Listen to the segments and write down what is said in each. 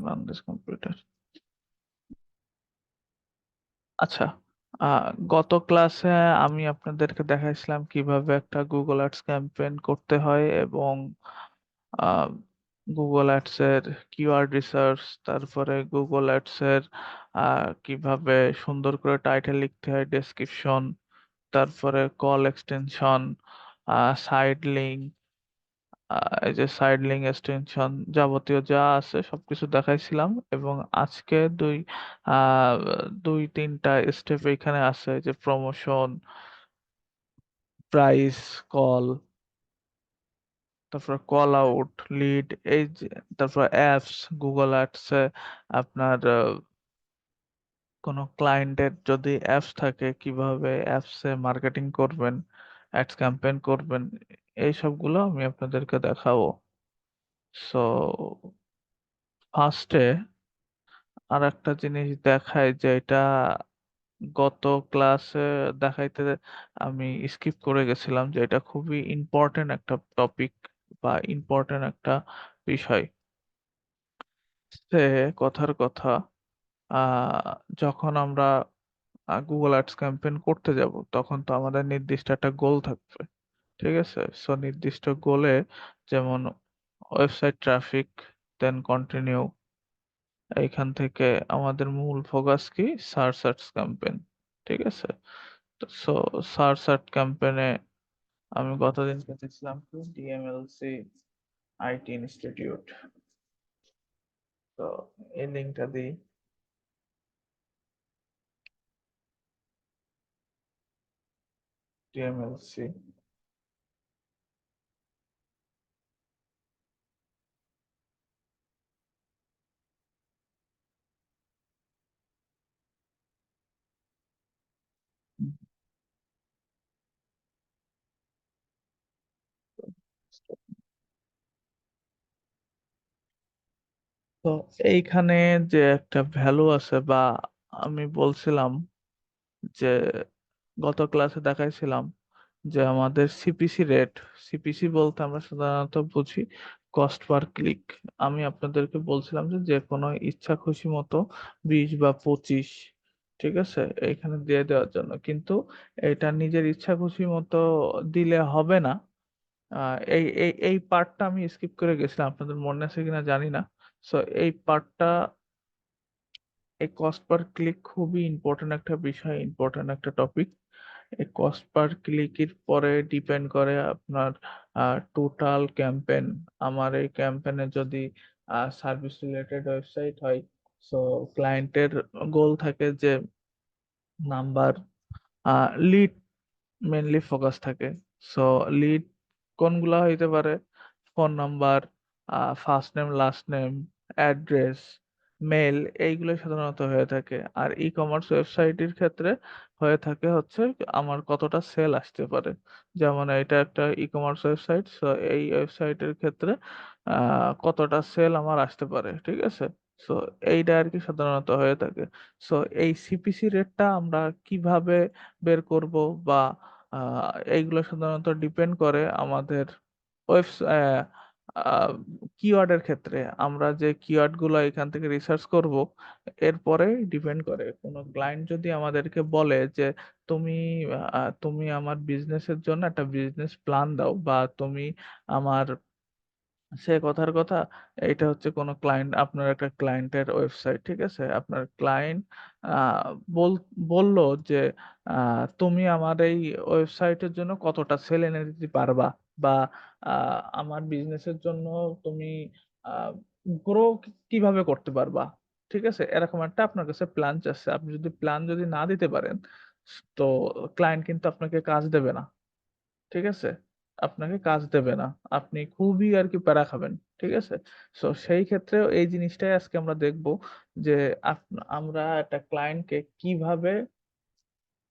run this computer. আচ্ছা, গত ক্লাসে আমি আপনাদেরকে দেখাইছিলাম কিভাবে একটা গুগল অ্যাডস ক্যাম্পেইন করতে হয় এবং গুগল অ্যাডস এর কিওয়ার্ড রিসার্চ, তারপরে গুগল অ্যাডস এর কিভাবে সুন্দর করে টাইটেল লিখতে হয়, ডেসক্রিপশন, তারপরে কল এক্সটেনশন, সাইড লিঙ্ক, এই যে সাইড লিঙ্ক এক্সটেনশন যাবতীয় যা আছে সবকিছু দেখাইছিলাম এবং আজকে আহ 2-3টা স্টেপ এখানে আছে, যে প্রমোশন, প্রাইস, কল, তারপর কল আউট, লিড, এই যে তারপর অ্যাপস, গুগল অ্যাডস এ আপনার কোনো ক্লায়েন্টের যদি অ্যাপস থাকে কিভাবে অ্যাপস এ মার্কেটিং করবেন, অ্যাডস ক্যাম্পেইন করবেন, এই সবগুলো আমি আপনাদেরকে দেখাবো। সো ফার্স্টে আর একটা জিনিস দেখায় যে এটা গত ক্লাসে দেখাইতে আমি স্কিপ করে গেছিলাম, যে এটা খুবই ইম্পর্টেন্ট একটা টপিক বা ইম্পর্টেন্ট একটা বিষয়। সে কথার কথা, যখন আমরা গুগল অ্যাডস ক্যাম্পেইন করতে যাব তখন তো আমাদের নির্দিষ্ট একটা গোল থাকবে, ঠিক আছে? সো নির্দিষ্ট গোলে, যেমন ওয়েবসাইট ট্রাফিক, দেন কন্টিনিউ, এইখান থেকে আমাদের মূল ফোকাস কি? সার্চ অ্যাডস ক্যাম্পেইন, ঠিক আছে? তো সো সার্চ অ্যাড ক্যাম্পেইনে আমি গতদিন দেখছিলাম কি ডিএমএলসি আইটি ইনস্টিটিউট। তো এই লিঙ্কটা দিই, ডিএমএলসি। তো এইখানে যে একটা ভ্যালু আছে, বা আমি বলছিলাম যে গত ক্লাসে দেখাইছিলাম যে আমাদের সিপিসি রেট, সিপিসি বলতে আমরা সাধারণত বুঝি কস্ট পার ক্লিক। আমি আপনাদেরকে বলছিলাম যে যে কোনো ইচ্ছা খুশি মতো 20 বা 25, ঠিক আছে, এখানে দিয়ে দেওয়ার জন্য, কিন্তু এটা নিজের ইচ্ছা খুশি মতো দিলে হবে না। এই পার্টটা আমি স্কিপ করে গেছিলাম, আপনাদের মনে আছে কিনা জানি না। সো এই পার্টটা, এই কস্ট পার ক্লিক খুবই ইম্পর্টেন্ট একটা বিষয়, ইম্পর্টেন্ট একটা টপিক। এই কস্ট পার ক্লিকের পরে ডিপেন্ড করে আপনার টোটাল ক্যাম্পেন। আমার এই ক্যাম্পেনে যদি সার্ভিস রিলেটেড ওয়েবসাইট হয়, সো ক্লায়েন্টের গোল থাকে যে নাম্বার, লিড মেনলি ফোকাস থাকে। সো লিড কোনগুলা হইতে পারে? Phone number, first name, last name, address, mail, এইগুলো সাধারণত হয়ে থাকে। আর ই কমার্স ওয়েবসাইটের ক্ষেত্রে হয়ে থাকে হচ্ছে আমার কতটা সেল আসতে পারে। যেমন এটা একটা ই কমার্স ওয়েবসাইট, সো এই ওয়েবসাইটের ক্ষেত্রে কতটা সেল আমার আসতে পারে, ঠিক আছে? সো এইটা আর কি সাধারণত হয়ে থাকে। সো এই সিপিসি রেটটা আমরা কিভাবে বের করব, বা এইগুলো সাধারণত ডিপেন্ড করে আমাদের ওয়েবস কিওয়ার্ডের ক্ষেত্রে। আমরা যে কিওয়ার্ড গুলো এখান থেকে রিসার্চ করব এরপরে ডিপেন্ড করে। কোনো ক্লায়েন্ট যদি আমাদেরকে বলে যে তুমি তুমি আমার বিজনেসের জন্য একটা বিজনেস প্ল্যান দাও, বা তুমি আমার, সে কথার কথা, এইটা হচ্ছে কোনো ক্লায়েন্ট, আপনার একটা ক্লায়েন্টের ওয়েবসাইট, ঠিক আছে? আপনার ক্লায়েন্ট আহ, বল বললো যে তুমি আমার এই ওয়েবসাইটের জন্য কতটা সেল এনে দিতে পারবা, বা আমার বিজনেসের জন্য তুমি গ্রো কিভাবে করতে পারবা, ঠিক আছে? এরকম একটা আপনার কাছে প্ল্যান চাচ্ছে। আপনি যদি প্ল্যান যদি না দিতে পারেন, তো ক্লায়েন্ট কিন্তু আপনাকে কাজ দেবে না, ঠিক আছে? আপনাকে কাজ দেবে না। আপনি খুবই আরকি প্যারা খাবেন। ঠিক আছে? সো সেই ক্ষেত্রেও এই জিনিসটাই আজকে আমরা দেখব, যে আপ আমরা একটা ক্লায়েন্টকে কিভাবে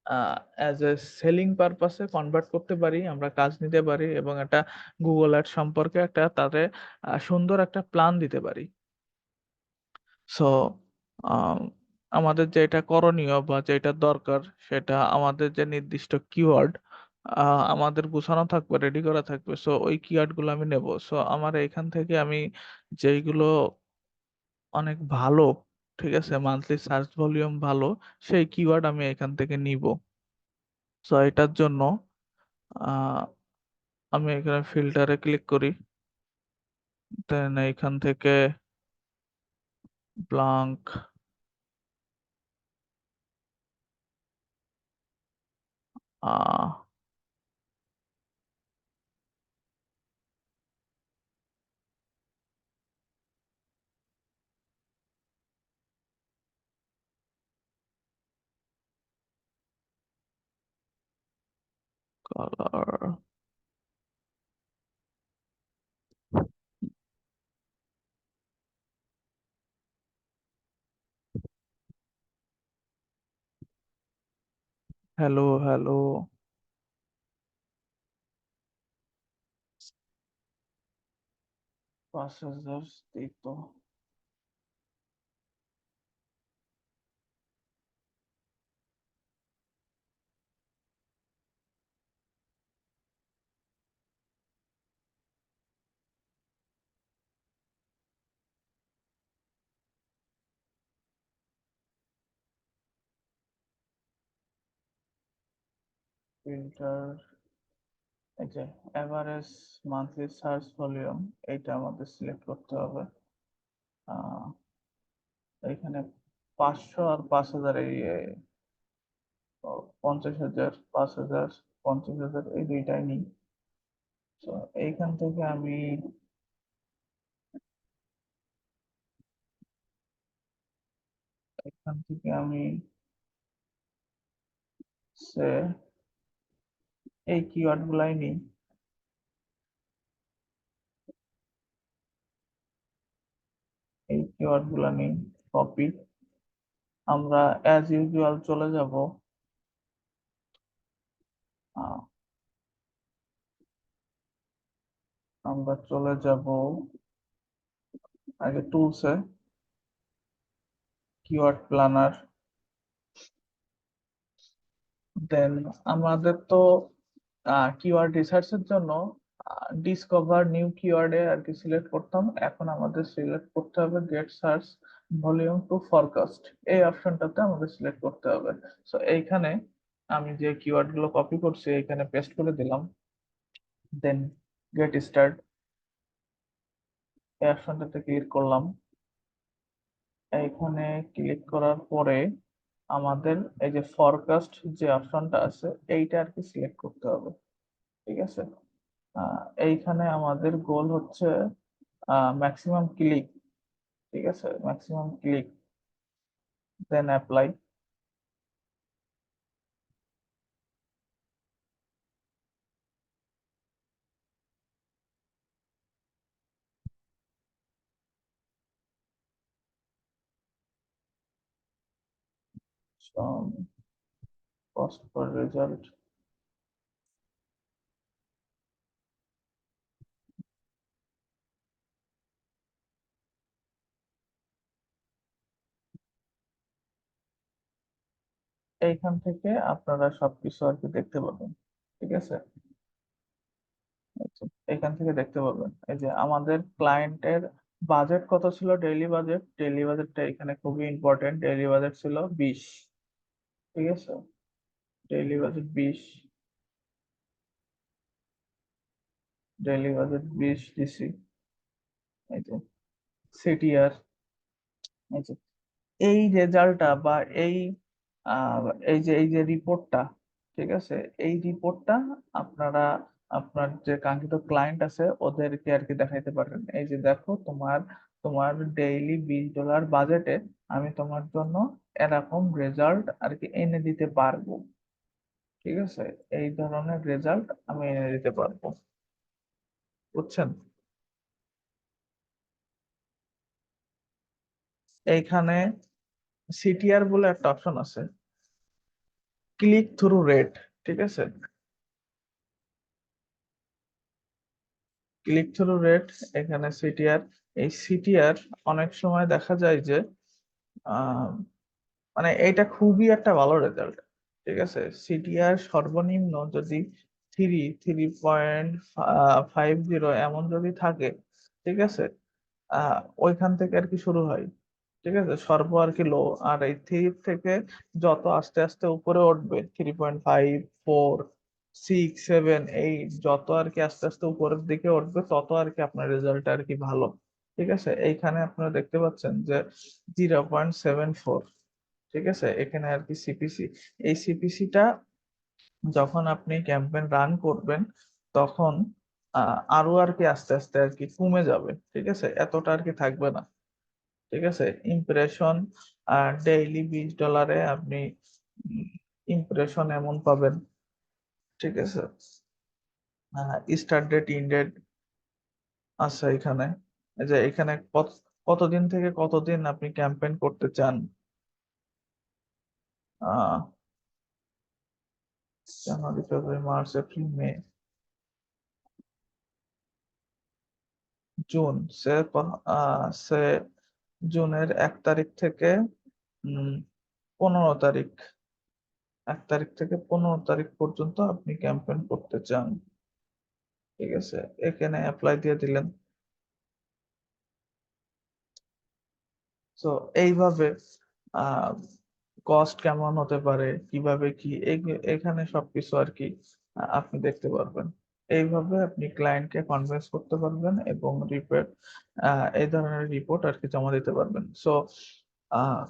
আ as a selling purpose A convert করতে পারি, আমরা কাজ নিতে পারি এবং একটা Google Ads সম্পর্কে একটা তাদের সুন্দর একটা প্ল্যান দিতে পারি। সো আম আমাদের যেটা করণীয় বা যেটা দরকার, সেটা আমাদের যে নির্দিষ্ট কিওয়ার্ড আ আমাদের গুছানো থাকবে, রেডি করা থাকবে। সো ওই কিওয়ার্ড গুলো আমি নেব। সো আমার এখান থেকে আমি যেইগুলো অনেক ভালো, ঠিক আছে, মান্থলি সার্চ ভলিউম ভালো, সেই কিওয়ার্ড আমি এখান থেকে নিব। সো এটার জন্য আহ, আমি এখানে ফিল্টারে ক্লিক করি, দেন এখান থেকে ব্লাঙ্ক কালার, হ্যালো হ্যালো, 5,000 এই তো। ফিল্টার, এই যে এভারেজ মান্থলি সার্চ ভলিউম, এইটা আমাদের সিলেক্ট করতে হবে। আহ, এখানে 500 আর 5,000, এই 50,000, 5,000, 50,000, এই দুইটাই নিই। তো এইখান থেকে আমি এখান থেকে আমি সে এই কিওয়ার্ড গুলাই নিই, এই কিওয়ার্ড গুলা নিই, কপি। আমরা অ্যাজ ইউজুয়াল চলে যাব আহ, আমরা চলে যাব আগে টুলসে, কিওয়ার্ড প্ল্যানার। দেন আমাদের তো কিওয়ার্ড রিসার্চের জন্য ডিসকভার নিউ কিওয়ার্ডে আর কি সিলেক্ট করতাম, এখন আমাদের সিলেক্ট করতে হবে get search volume to forecast, এই অপশনটাতে আমাদের সিলেক্ট করতে হবে। সো এইখানে আমি যে কিওয়ার্ড গুলো কপি করছি এখানে পেস্ট করে দিলাম, দেন গেট স্টার্ট, এই অপশনটাতে ক্লিক করলাম। এইখানে ক্লিক করার পরে আমাদের এই যে ফরকাস্ট যে অপশনটা আছে এইটা আর কি সিলেক্ট করতে হবে, ঠিক আছে। এইখানে আমাদের গোল হচ্ছে ম্যাক্সিমাম ক্লিক, ঠিক আছে, maximum click, then apply. Cost per result, এইখান থেকে আপনারা সবকিছু আর কি দেখতে পাবেন, ঠিক আছে। আচ্ছা, এখান থেকে দেখতে পাবেন এই যে আমাদের ক্লায়েন্টের বাজেট কত ছিল, ডেইলি বাজেট, ডেইলি বাজেটটা এখানে খুবই ইম্পর্টেন্ট, ডেইলি বাজেট ছিল 20, ঠিক আছে, daily budget 20, daily budget 20 DC, এই যে সিটিআর, এই যে এই রেজাল্টটা বা এই আহ, এই যে রিপোর্টটা, ঠিক আছে, এই রিপোর্টটা আপনারা আপনার যে কাঙ্ক্ষিত ক্লায়েন্ট আছে ওদেরকে আর কি দেখাইতে পারেন, এই যে দেখো তোমার তোমার ডেইলি $20 বাজেটে আমি তোমার জন্য এরকম রেজাল্ট আর কি এনে দিতে পারবো, ঠিক আছে, এই ধরনের রেজাল্ট আমি এনে দিতে পারবো, বুঝছেন। এইখানে সিটিআর বলে একটা অপশন আছে, ক্লিক থ্রু রেট, ঠিক আছে, ক্লিক থ্রু রেট, এখানে সিটিআর, এই সিটিআর অনেক সময় দেখা যায় যে আহ, মানে এটা খুবই একটা ভালো রেজাল্ট, ঠিক আছে, সিটিআর সর্বনিম্ন যদি 3.50 এমন যদি থাকে, ঠিক আছে, ওইখান থেকে আর কি শুরু হয়। ঠিক আছে, সর্ব আর কি লো। আর এই থ্রি থেকে যত আস্তে আস্তে উপরে উঠবে, 3.5, 4, 6, 7, 8, যত আর কি আস্তে আস্তে উপরের দিকে উঠবে তত আর কি আপনার রেজাল্ট আর কি ভালো। ঠিক আছে, এইখানে আপনারা দেখতে পাচ্ছেন যে 0.74। ঠিক আছে, এখানে আর কি সিপিসি, এই সিপিসিটা যখন আপনি ক্যাম্পেইন রান করবেন তখন আরো আর কি আস্তে আস্তে আর কি কমে যাবে। ঠিক আছে, এতটা আর কি থাকবে না। ঠিক আছে, ইমপ্রেশন ডেইলি $20 আপনি ইমপ্রেশন এমন পাবেন। ঠিক আছে, স্টার্ট ডেট ইন ডেট আছে এখানে। এই যে এখানে কতদিন থেকে কতদিন আপনি ক্যাম্পেইন করতে চান। আহ জানুয়ারি, ফেব্রুয়ারি, মার্চ, এপ্রিল, মে, জুন। সে জুনের 1 তারিখ থেকে 15 তারিখ, 1 তারিখ থেকে 15 তারিখ পর্যন্ত আপনি ক্যাম্পেইন করতে চান। ঠিক আছে, এখানে অ্যাপ্লাই দিয়ে দিলেন। তো এইভাবে আহ কস্ট কেমন হতে পারে, কিভাবে কি এখানে সবকিছু আর কি আপনি দেখতে পারবেন। এইভাবে আপনি ক্লায়েন্টকে কনভিন্স করতে পারবেন এবং রিপোর্ট, এই ধরনের রিপোর্ট আর কি জমা দিতে পারবেন। সো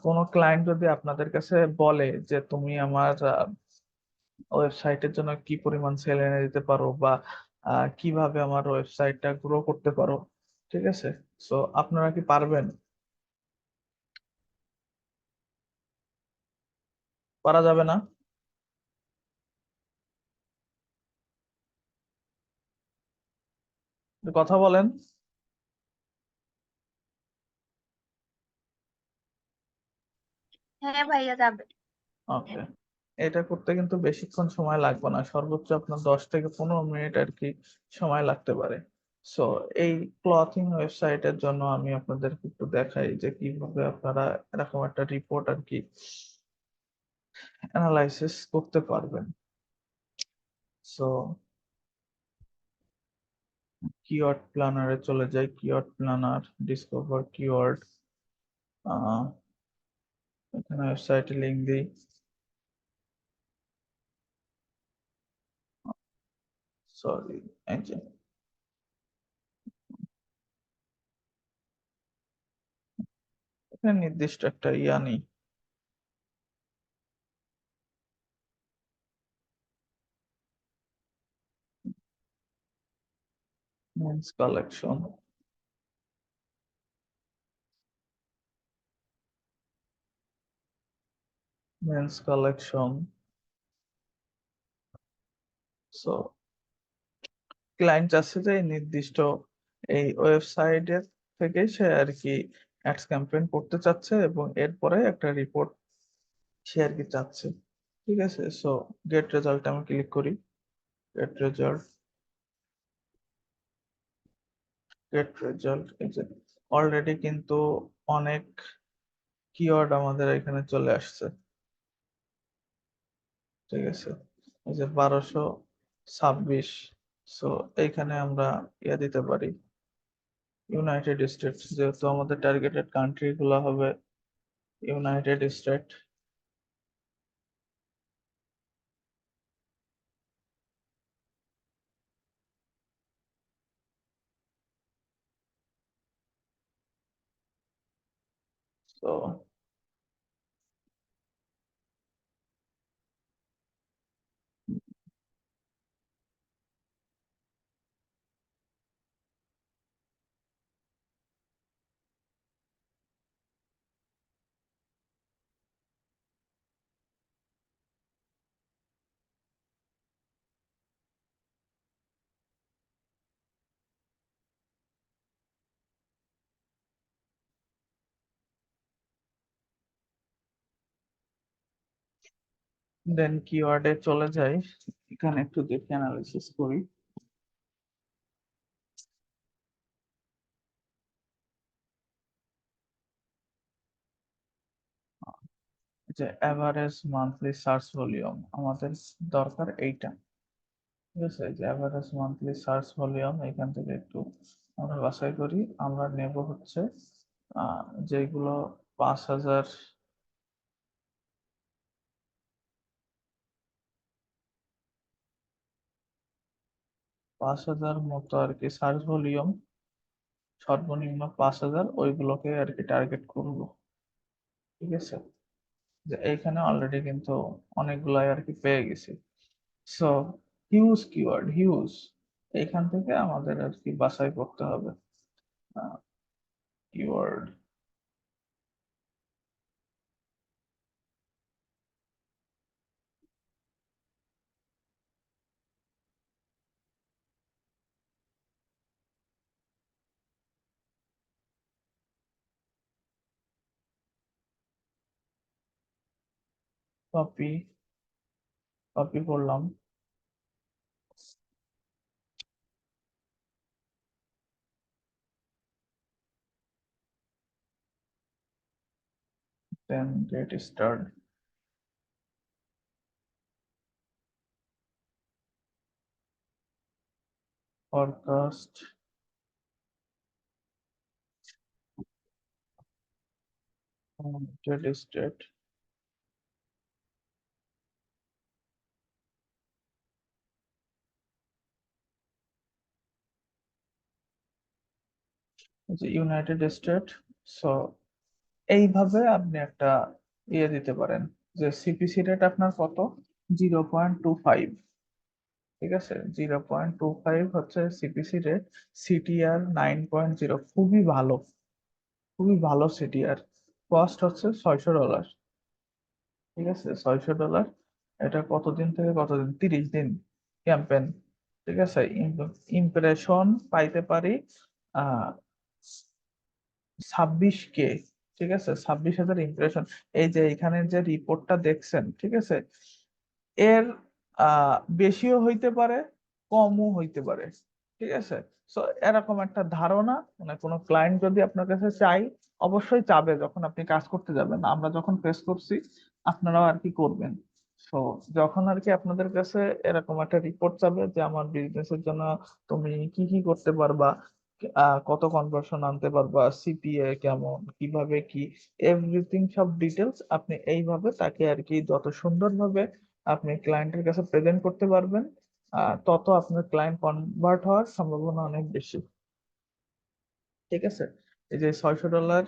কোনো ক্লায়েন্ট যদি আপনাদের কাছে বলে যে তুমি আমার ওয়েবসাইটের জন্য কি পরিমাণ সেল এনে দিতে পারো, বা কিভাবে আমার ওয়েবসাইটটা গ্রো করতে পারো, ঠিক আছে, সো আপনারা কি পারবেন? পারা যাবে না? কথা বলেন। হ্যাঁ ভাইয়া যাবে। ওকে, এটা করতে কিন্তু বেশিক্ষণ সময় লাগবে না, সর্বোচ্চ আপনার 10 থেকে 15 মিনিট আর কি সময় লাগতে পারে। সো এই ক্লথিং ওয়েবসাইটের জন্য আমি আপনাদেরকে একটু দেখাই যে কিভাবে আপনারা এরকম একটা রিপোর্ট আর কি অ্যানালাইসিস করতে পারবেন। সো কিওয়ার্ড প্ল্যানারে চলে যাই, কিওয়ার্ড প্ল্যানার, ডিসকভার কিওয়ার্ড, এখানে ওয়েবসাইটে লিংক দিই। সরি, এই যে এখানে নির্দিষ্ট একটা ইয়া নেই। Men's collection, men's collection. So client চাচ্ছে যে এই নির্দিষ্ট এই ওয়েবসাইটের থেকে সে আর কি অ্যাডস ক্যাম্পেইন করতে চাচ্ছে এবং এরপরে একটা রিপোর্ট সে আর কি চাচ্ছে। ঠিক আছে, সো গেট রেজাল্ট আমি ক্লিক করি। গেট রেজাল্ট, গেট রেজাল্ট, এই যে অলরেডি কিন্তু অনেক কিওয়ার্ড আমাদের এখানে চলে আসছে। ঠিক আছে, এই যে 1226। সো এইখানে আমরা ইয়ে দিতে পারি ইউনাইটেড স্টেটস, যেহেতু আমাদের টার্গেটেড কান্ট্রি গুলো হবে ইউনাইটেড স্টেট। তো দেন কিওয়ার্ডে চলে যাই, এখানে একটু দেখে অ্যানালিসিস করি। যে এভারেজ মান্থলি সার্চ ভলিউম আমাদের দরকার এইটা। ঠিক আছে, যে এভারেজ মান্থলি সার্চ ভলিউম এখান থেকে একটু আমরা বাছাই করি। আমরা নেব হচ্ছে যেগুলো 5,000। 5,000 মতো আর কি সার্চ ভলিউম, সর্বনিম্ন 5,000, ওইগুলোকে আর কি টার্গেট করবো। ঠিক আছে, যে এইখানে অলরেডি কিন্তু অনেকগুলাই আর কি পেয়ে গেছি। সো হিউজ কিওয়ার্ড, হিউজ, এইখান থেকে আমাদের আর কি বাছাই করতে হবে কিওয়ার্ড। কপি, কপি করলাম। Then get start, forecast, date state. যে ইউনাইটেড স্টেট। সো এইভাবে আপনি একটা ইয়ে দিতে পারেন যে সিপিসি রেট আপনার কত, 0.25। ঠিক আছে, 0.25 হচ্ছে সিপিসি রেট। সিটিআর 9.0, খুবই ভালো, খুবই ভালো সিটিআর। কস্ট হচ্ছে $600। ঠিক আছে, $600। এটা কতদিন থেকে কতদিন, 30 দিন ক্যাম্পেন। ঠিক আছে, ইমপ্রেশন পাইতে পারি 26K। ঠিক আছে, 26,000 ইমপ্রেশন। এই যে এখানে যে রিপোর্টটা দেখছেন, ঠিক আছে, এর বেশিও হইতে পারে, কমও হইতে পারে। ঠিক আছে, সো এরকম একটা ধারণা, মানে কোনো ক্লায়েন্ট যদি আপনার কাছে চাই, অবশ্যই চাবে যখন আপনি কাজ করতে যাবেন। আমরা যখন ফেস করছি, আপনারাও আর কি করবেন। তো যখন আর কি আপনাদের কাছে এরকম একটা রিপোর্ট চাবে যে আমার বিজনেসের জন্য তুমি কি কি করতে পারবা, কত কনভার্সন আনতে পারবা, সিপিএ কেমন, কিভাবে কি, এভরিথিং, সব ডিটেলস আপনি এইভাবে তাকে আর কি যত সুন্দরভাবে আপনি ক্লায়েন্টের কাছে প্রেজেন্ট করতে পারবেন, তত আপনার ক্লায়েন্ট কনভার্ট হওয়ার সম্ভাবনা অনেক বেশি। ঠিক আছে, এই যে $600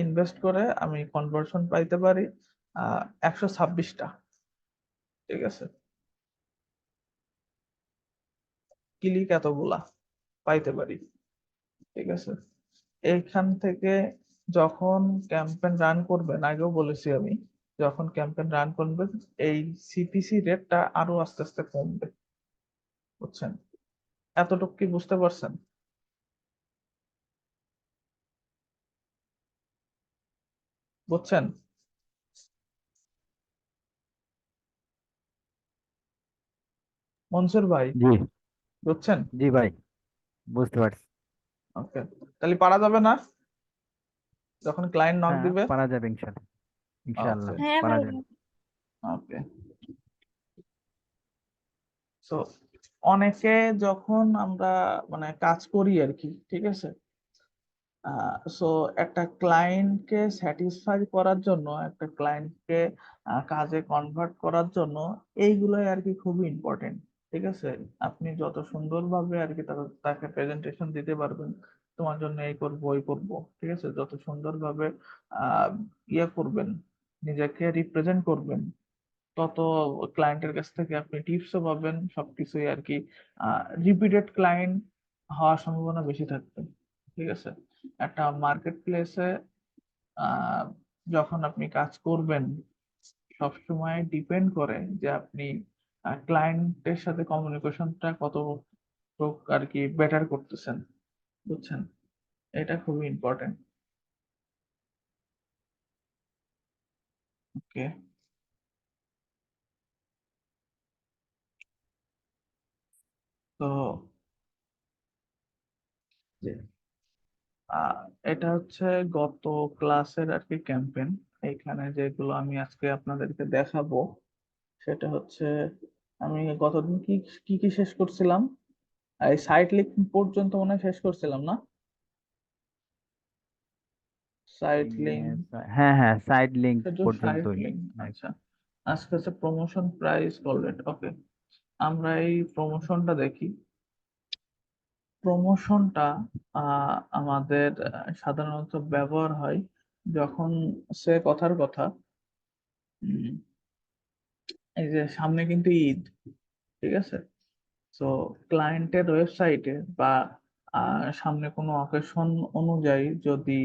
ইনভেস্ট করে আমি কনভার্সন পাইতে পারি 126টা। ঠিক আছে, ক্লিক এতগুলা পাইতে পারি। ঠিক আছে, এইখান থেকে যখন ক্যাম্পেইন রান করবেন, আগেও বলেছি আমি, যখন ক্যাম্পেইন রান করবেন এই সিপিসি রেটটা আরো আস্তে আস্তে কমবে। বুঝছেন, এতটুকু কি বুঝতে পারছেন? বুঝছেন মনসুর ভাই? জি। বুঝছেন? জি ভাই, বুঝতে পারছি। ওকে, তাহলে পারা যাবে না যখন ক্লায়েন্ট নক হ্যাঁ, দিবে? পারা যাবে ইনশাল্লাহ। ওকে, ইনশাল্লাহ হ্যাঁ পারা ভাইয়া। যাবে। ওকে। তো অনেকে যখন আমরা মানে কাজ করি আর কি, ঠিক আছে, সো একটা ক্লায়েন্টকে স্যাটিসফাই করার জন্য, একটা ক্লায়েন্টকে কাজে কনভার্ট করার জন্য এইগুলোই আর কি খুবই ইম্পর্টেন্ট। ঠিক আছে, আপনি যত সুন্দরভাবে আর কি তাকে প্রেজেন্টেশন দিতে পারবেন, তোমার জন্য এই করবো ওই করবো, ঠিক আছে, যত সুন্দরভাবে আহ ইয়ে করবেন, নিজেকে রিপ্রেজেন্ট করবেন, তত ক্লায়েন্টের কাছ থেকে আপনি টিপসও পাবেন, সবকিছুই আর কি রিপিটেড ক্লায়েন্ট হওয়ার সম্ভাবনা বেশি থাকবে। ঠিক আছে, একটা মার্কেট প্লেসে যখন আপনি কাজ করবেন, সবসময় ডিপেন্ড করে যে আপনি ক্লায়েন্টের সাথে কমিউনিকেশনটা কত আর কি বেটার করতেছেন। বুঝছেন, এটা খুবই ইম্পর্টেন্ট। ওকে, তো যে আহ, এটা হচ্ছে গত ক্লাসের আর কি ক্যাম্পেন। এখানে যেগুলো আমি আজকে আপনাদেরকে দেখাবো সেটা হচ্ছে, আমি গতদিন কি কি কি শেষ করছিলাম, এই সাইট লিঙ্ক পর্যন্ত মনে হয় শেষ করছিলাম না? সাইট লিঙ্ক, হ্যাঁ হ্যাঁ, সাইড লিংক শুধু সাইট পর্যন্তই। লিঙ্ক। হ্যাঁ, আচ্ছা, আজকে হচ্ছে প্রমোশন প্রাইস কল রেট। ওকে, আমরা এই প্রমোশনটা দেখি। প্রমোশনটা আমাদের সাধারণত ব্যবহার হয় যখন সে কথার কথা, উম, এই যে সামনে কিন্তু ঈদ, ঠিক আছে? তো ক্লায়েন্টের ওয়েবসাইটে বা সামনে কোনো অকেশন অনুযায়ী যদি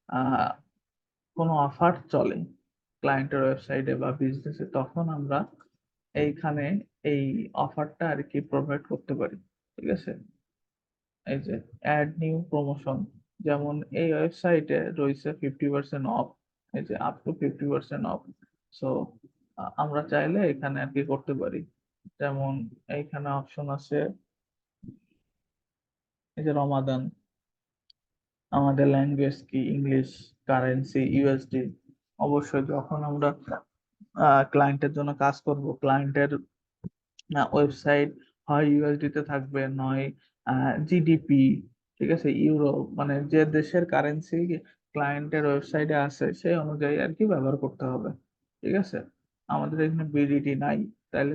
আহ, কোনো অফার চলে ক্লায়েন্টের ওয়েবসাইটে বা বিজনেসে, তখন আমরা এইখানে এই অফারটা আর কি প্রোভাইড করতে পারি, ঠিক আছে? এই যে অ্যাড নিউ প্রমোশন, যেমন এই ওয়েবসাইটে রয়েছে 50% অফ, এই যে আপ টু 50% অফ। সো আমরা চাইলে এখানে আর কি করতে পারি। যেমন এইখানে অপশন আছে, এই যে রমাদান, আমাদের ল্যাঙ্গুয়েজ কি ইংলিশ, কারেন্সি ইউএসডি। অবশ্যই যখন আমরা ক্লায়েন্টের জন্য কাজ করব, ক্লায়েন্টের ওয়েবসাইট হয় ইউএসডি তে থাকবে, নয় জিডিপি, ঠিক আছে, ইউরো, মানে যে দেশের কারেন্সি ক্লায়েন্টের ওয়েবসাইটে আছে সেই অনুযায়ী আর কি ব্যবহার করতে হবে, ঠিক আছে? আমাদের এখানে বিডিটি নাই, তাহলে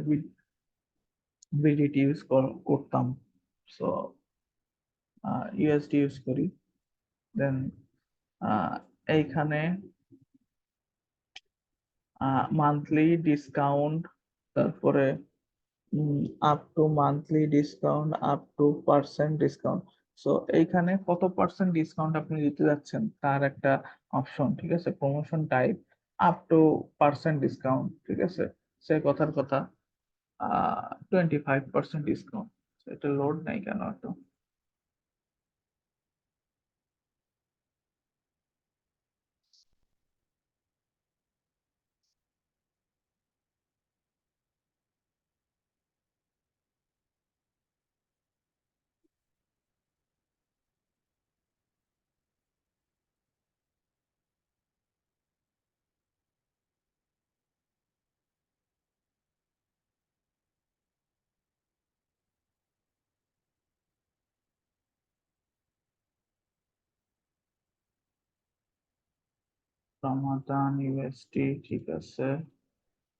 বিডিটি ইউজ করতাম। সো ইউএসডি ইউজ করি। দেন এইখানে মান্থলি ডিসকাউন্ট, তারপরে up to monthly discount, up to percent discount. So এইখানে কত পার্সেন্ট ডিসকাউন্ট আপনি দিতে যাচ্ছেন তার একটা অপশন, ঠিক আছে? Promotion type up to percent discount, ঠিক আছে? সে কথার কথা 25% ডিসকাউন্ট। এটা লোড নাই কেন এত? রমাদান ইউএসডি, ঠিক আছে।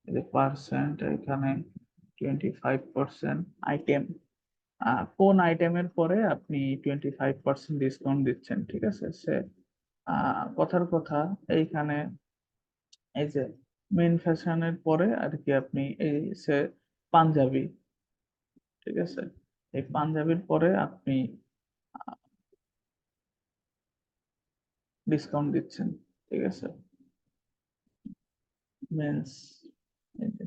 এই যে পার্সেন্ট এখানে 25% আইটেম, কোন আইটেমের পরে আপনি 25% ডিসকাউন্ট দিচ্ছেন, ঠিক আছে? সে কথার কথা এইখানে এই যে মেন ফ্যাশনের পরে আর কি আপনি এই সে পাঞ্জাবি, ঠিক আছে, এই পাঞ্জাবির পরে আপনি ডিসকাউন্ট দিচ্ছেন, ঠিক আছে? মেন্স, এই যে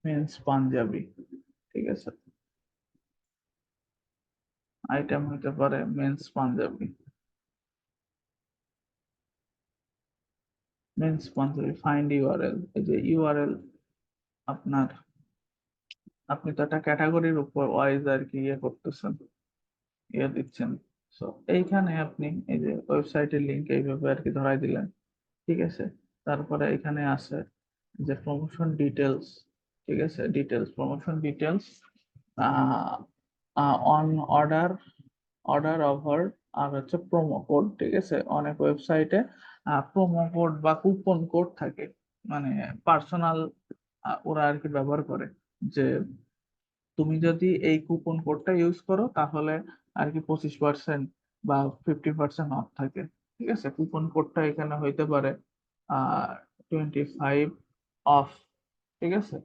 মেন্স পাঞ্জাবি, ঠিক আছে, আইটেম হতে পারে men's Punjabi. Men's Punjabi find URL, এই যে ইউআরএল আপনার, আপনি তো একটা ক্যাটাগরির উপর ওয়াইজ আর কি ইয়ে করতেছেন, ইয়ে দিচ্ছেন। সো এইখানে আপনি এই যে ওয়েবসাইটের লিংক এইভাবে আর কি ধরাই দিলেন, ঠিক আছে? তারপরে এখানে আছে যে প্রমোশন ডিটেলস, ঠিক আছে, details, promotion details on order, order offer, আর হচ্ছে প্রোমো কোড, ঠিক আছে? অনেক ওয়েবসাইটে প্রোমো কোড বা কুপন কোড থাকে, মানে পার্সোনাল, ওরা আর কি ব্যবহার করে যে তুমি যদি এই কুপন কোডটা ইউজ করো তাহলে আর কি 25% বা 50% অফ থাকে, ঠিক আছে? কুপন কোডটা এখানে হইতে পারে 25 অফ, ঠিক আছে?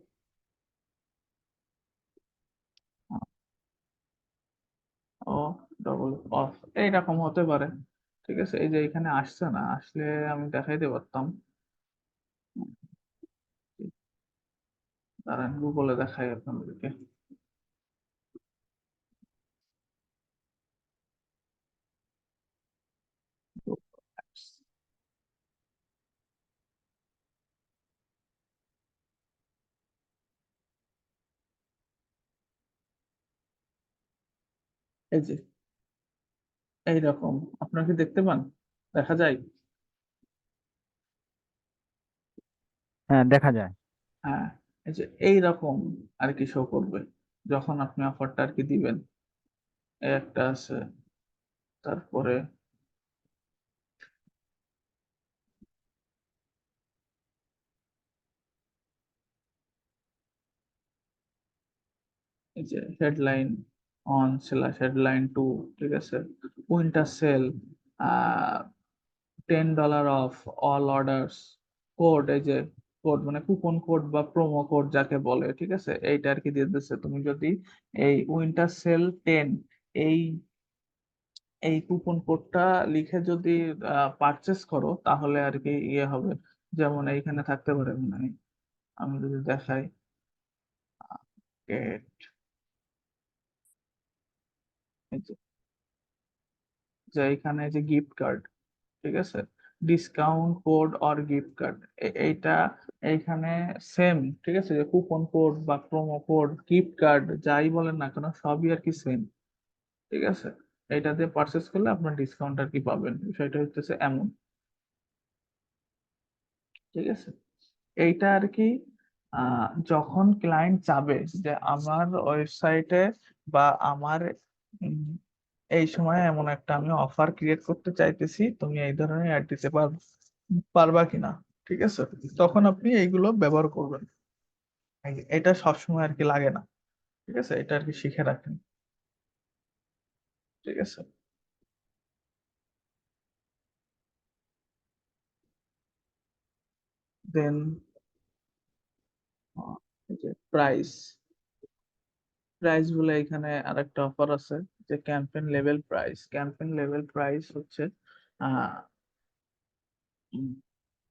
ও ডবল অফ, এইরকম হতে পারে, ঠিক আছে? এই যে এখানে আসছে না, আসলে আমি দেখাইতে পারতাম। দাঁড়ান গুগলে দেখাই আপনাদেরকে। এই যে এইরকম, আপনার কি দেখতে পান? দেখা যায়? হ্যাঁ দেখা যায়। হ্যাঁ, এই যে এইরকম আর কি শো করবে যখন আপনি অফারটা আর কি দিবেন। এই একটা আছে, তারপরে এই যে headline on slash headline two, ঠিক আছে, winter sale, $10 off all orders, code, এই যে কোড মানে কুপন কোড বা প্রোমো কোড যাকে বলে, ঠিক আছে, এইটা আর কি দিয়ে দিচ্ছে। তুমি যদি এই উইন্টার সেল 10 এই এই কুপন কোডটা লিখে যদি পারচেস করো তাহলে আর কি ইয়ে হবে। যেমন এইখানে থাকতে পারে, মানে আমি যদি দেখাই, get, এই যে এইখানে যে গিফট কার্ড, ঠিক আছে, discount code or gift card, এইটা এইখানে সেম, ঠিক আছে, যে কুপন কোড বা প্রোমো কোড গিফট কার্ড যাই বলেন না কেন সবই আর কি সেম, ঠিক আছে। এটা দিয়ে পারচেস করলে আপনার ডিসকাউন্ট আর কি পাবেন, বিষয়টা হচ্ছে এমন, ঠিক আছে। এইটা আর কি যখন ক্লায়েন্ট চাবে যে আমার ওয়েবসাইটে বা আমার উম, এই সময় এমন একটা আমি অফার ক্রিয়েট করতে চাইতেছি, তুমি এই ধরনের অ্যাড দিতে পারবা কিনা, ঠিক আছে, তখন আপনি এইগুলো ব্যবহার করবেন। এটা সবসময় আর কি লাগে না, ঠিক আছে, এটা আর কি শিখে রাখেন, ঠিক আছে। দেন যে প্রাইস প্রাইস বলে এখানে আরেকটা অফার আছে, যে campaign level price. Campaign level price হচ্ছে আহ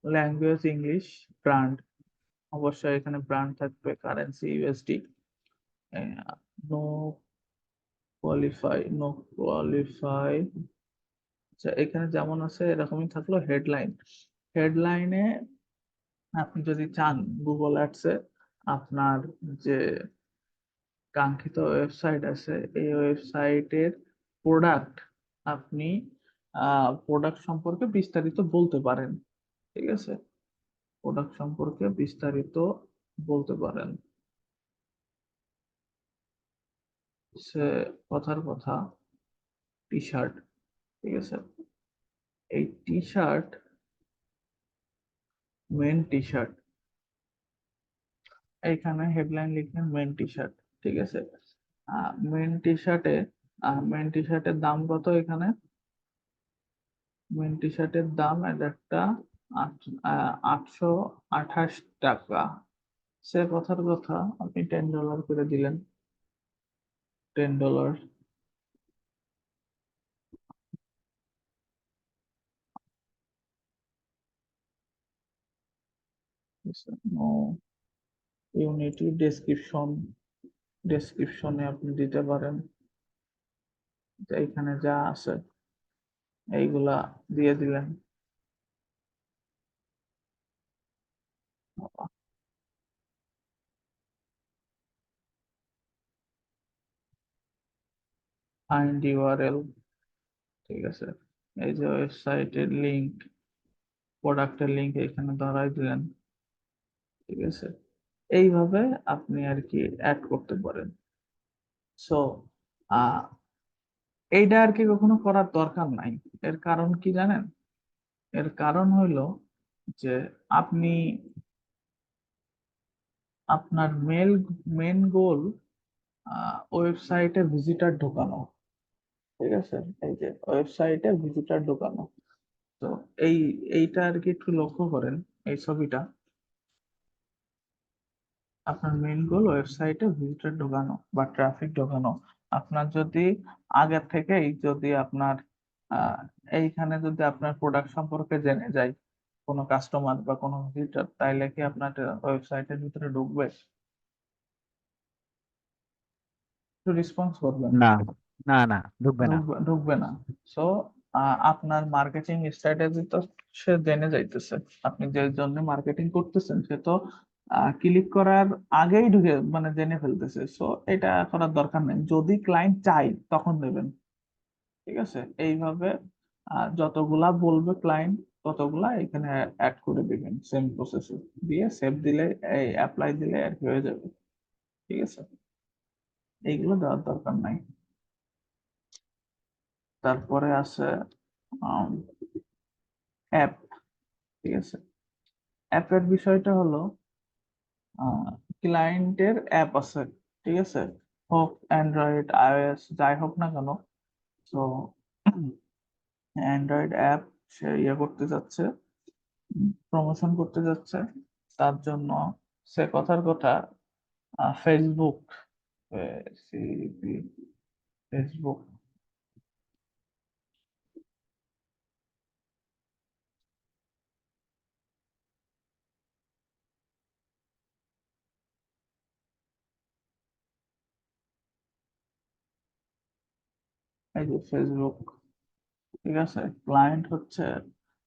ল্যাঙ্গুয়েজ ইংলিশ, ব্র্যান্ড, অবশ্যই এখানে ব্র্যান্ড থাকবে, currency USD, no no qualify. আচ্ছা, এখানে যেমন আছে এরকমই থাকলো। হেডলাইন, হেডলাইনে আপনি যদি চান গুগল অ্যাডসে আপনার যে কাঙ্ক্ষিত ওয়েবসাইট আছে এই ওয়েবসাইটের প্রোডাক্ট, আপনি প্রোডাক্ট সম্পর্কে বিস্তারিত বলতে পারেন, ঠিক আছে, প্রোডাক্ট সম্পর্কে বিস্তারিত বলতে পারেন। সে কথার কথা, টি শার্ট, ঠিক আছে, এই T shirt, men T shirt, এইখানে হেডলাইন লিখলেন মেন টি শার্ট, ঠিক আছে। মেন টি শার্টে মেন টি শার্টের দাম কত এখানে, মেন টি শার্টের দাম এক একটা 828 টাকা। সে কথার কথা আপনি $10 করে দিলেন, $10, নো ইউনিটি ডেসক্রিপশন, ডেসক্রিপশনে আপনি দিতে পারেন যে এখানে যা আছে এইগুলা দিয়ে দিলেন। ফাইন্ড ইউআরএল, ঠিক আছে, এই যে ওয়েবসাইটের লিংক, প্রোডাক্টের লিংক এখানে ধরাই দিলেন, ঠিক আছে। এইভাবে আপনি আর কি অ্যাড করতে পারেন। সো এইটা আর কি কখনো করার দরকার নাই। এর কারণ কি জানেন? এর কারণ হইলো যে আপনি আপনার মেন গোল ওয়েবসাইটে ভিজিটার ঢোকানো, ঠিক আছে, এই যে ওয়েবসাইটে ভিজিটার ঢোকানো। তো এই এইটা আর কি একটু লক্ষ্য করেন, এই ছবিটা, আপনার মেইন গোল ওয়েবসাইটে ভিজিটর ঢোকানো বা ট্রাফিক ঢোকানো। আপনার যদি আগে থেকেই যদি আপনার আহ, এইখানে যদি আপনার প্রোডাক্ট সম্পর্কে জেনে যায় কোনো কাস্টমার বা কোনো ভিজিটর, তাইলে কি আপনার ওয়েবসাইটের ভিতরে ঢুকবে? একটু রেসপন্স করবেন। না, না, না, ঢুকবে না। ঢুকবে না। সো আপনার মার্কেটিং স্ট্র্যাটেজি তো সে জেনে যাইতেছে, আপনি যে জন্য মার্কেটিং করতেছেন সে তো ক্লিক করার আগেই ঢুকে মানে জেনে ফেলতেছে। সো এটা করার দরকার নেই, যদি ক্লায়েন্ট চাই তখন দেবেন, ঠিক আছে। এইভাবে যতগুলা বলবে ক্লায়েন্ট ততগুলা এখানে অ্যাড করে দিবেন, সেম প্রসেসে দিয়ে সেভ দিলে, এই অ্যাপ্লাই দিলে আর কি হয়ে যাবে, ঠিক আছে। এইগুলো দেওয়ার দরকার নাই। তারপরে আছে অ্যাপ, ঠিক আছে। অ্যাপের বিষয়টা হলো ক্লায়েন্টের অ্যাপ আছে, ঠিক আছে, হোক অ্যান্ড্রয়েড আইওএস যাই হোক না কেন, তো অ্যান্ড্রয়েড অ্যাপ সে ইয়ে করতে যাচ্ছে, প্রমোশন করতে যাচ্ছে, তার জন্য সে কথার কথা ফেসবুক, ফেসবুক এই যে ফেসবুক, ঠিক আছে, ক্লায়েন্ট হচ্ছে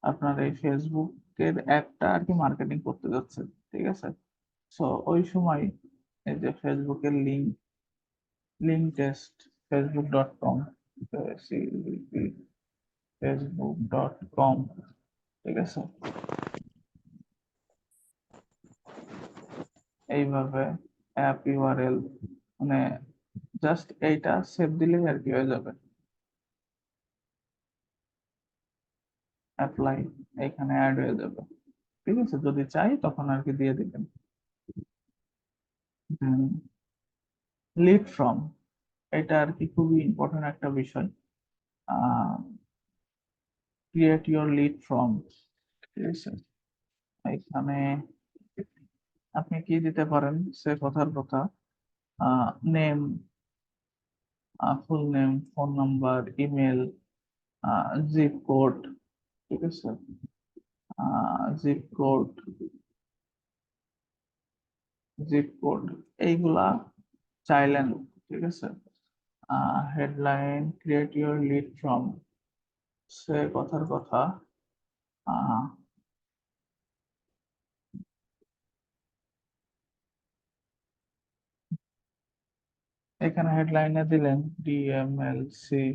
আপনার এই ফেসবুকের অ্যাপটা আর কি মার্কেটিং করতে যাচ্ছে, ঠিক আছে। সো ওই সময় এই যে ফেসবুকের লিঙ্ক টেস্ট facebook.com, facebook.com, ঠিক আছে, এইভাবে অ্যাপ ইউআরএল মানে জাস্ট এইটা সেভ দিলেই আর কি হয়ে যাবে, অ্যাপ্লাই, এখানে অ্যাড হয়ে যাবে, ঠিক আছে, যদি চাই তখন আর কি দিয়ে দিবেন। লিড ফ্রম, এটা আর কি খুবই ইম্পর্টেন্ট একটা বিষয়। ক্রিয়েট ইউর লিড ফ্রম, ঠিক আছে, এখানে আপনি কি দিতে পারেন সে কথার কথা, name, full name, phone number, email, zip code, ঠিক আছে, জিপ কোড, জিপ কোড, এইগুলা চাইলেন, ঠিক আছে। Headline, create your lead form, সে কথার কথা, আহ, এখানে হেডলাইনে দিলেন DMLC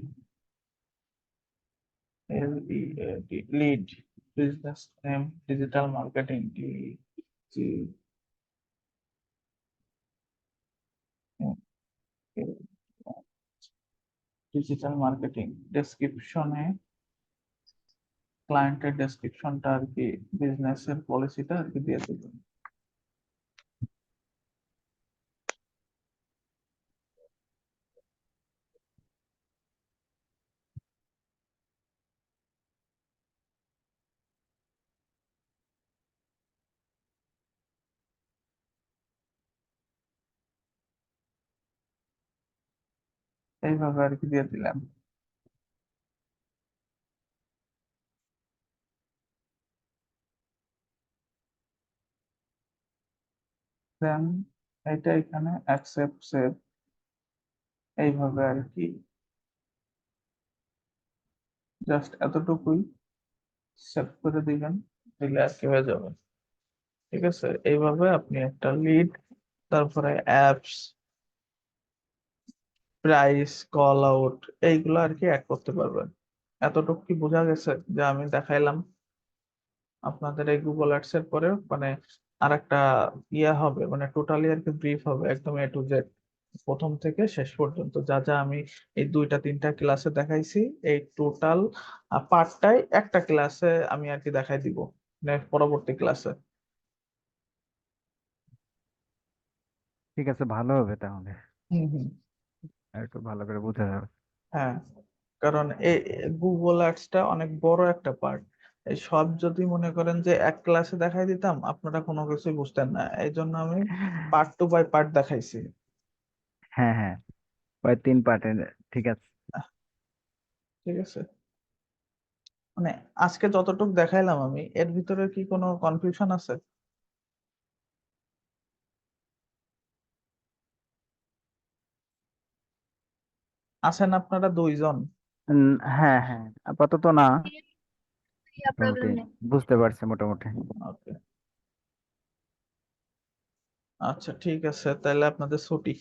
lead, business name, digital marketing, digital marketing, ডেসক্রিপশনে ক্লায়েন্টের ডেসক্রিপশনটা আর কি, বিজনেসের পলিসিটা আর কি দিয়ে দেবেন। এইভাবে আর কি দিয়ে দিলাম। দেন এটা এখানে অ্যাকসেপ্ট সেভ, এইভাবে আর কি, জাস্ট এতটুকুই সেভ করে দিবেন, দিলে আর কি হয়ে যাবে, ঠিক আছে। এইভাবে আপনি একটা লিড, তারপরে অ্যাপস, প্রাইস, কল আউট, এইগুলো আর কি অ্যাড করতে পারবেন। এতটুকু কি বোঝা গেছে যে আমি দেখাইলাম আপনাদের এই গুগল অ্যাডস এর পরে মানে আর একটা ইয়া হবে, মানে টোটালি আর কি ব্রিফ হবে একদম এ টু জেড, প্রথম থেকে শেষ পর্যন্ত যা যা আমি এই দুইটা তিনটা ক্লাসে দেখাইছি, এই টোটাল পার্টটাই একটা ক্লাসে আমি আর কি দেখাই দিব নেক্সট পরবর্তী ক্লাসে। ঠিক আছে, ভালো হবে তাহলে। হুম হুম। একটু ভালো করে বোঝা যাবে। হ্যাঁ, কারণ এই গুগল অ্যাডসটা অনেক বড় একটা পার্ট, এই সব যদি মনে করেন যে এক ক্লাসে দেখাই দিতাম আপনারা কোনো কিছুই বুঝতেন না, এই জন্য আমি পার্ট টু বাই পার্ট দেখাইছি। হ্যাঁ, হ্যাঁ, ওই 3 পার্টের। ঠিক আছে। ঠিক আছে, মানে আজকে যতটুকু দেখাইলাম আমি এর ভিতরে কি কোনো কনফিউশন আছে? আছেন আপনারা দুইজন? হ্যাঁ, হ্যাঁ, আপাতত না। মোটামুটি বুঝতে পারছি মোটামুটি। ওকে, আচ্ছা ঠিক আছে, তাহলে আপনাদের ছুটি।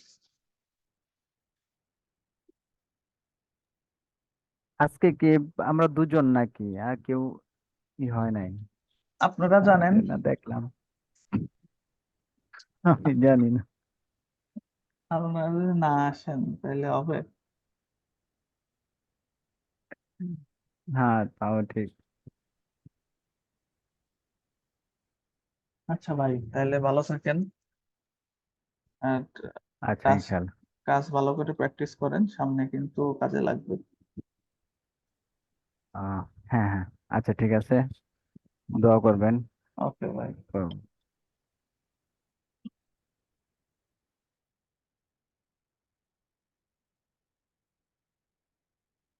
আজকে কি আমরা দুজন নাকি আর কেউ ই হয় নাই? আপনারা জানেন, তাহলে না দেখলাম। আমি জানি না। আপনারা যদি না আসেন তাহলে হবে? হ্যাঁ, তাও ঠিক। আচ্ছা ভাই, তাহলে ভালো থাকেন, আর আচ্ছা, কাজ ইনশাল্লাহ। কাজ ভালো করে প্র্যাকটিস করেন, সামনে কিন্তু কাজে লাগবে। আহ হ্যাঁ হ্যাঁ, আচ্ছা ঠিক আছে, দোয়া করবেন। ওকে ভাই।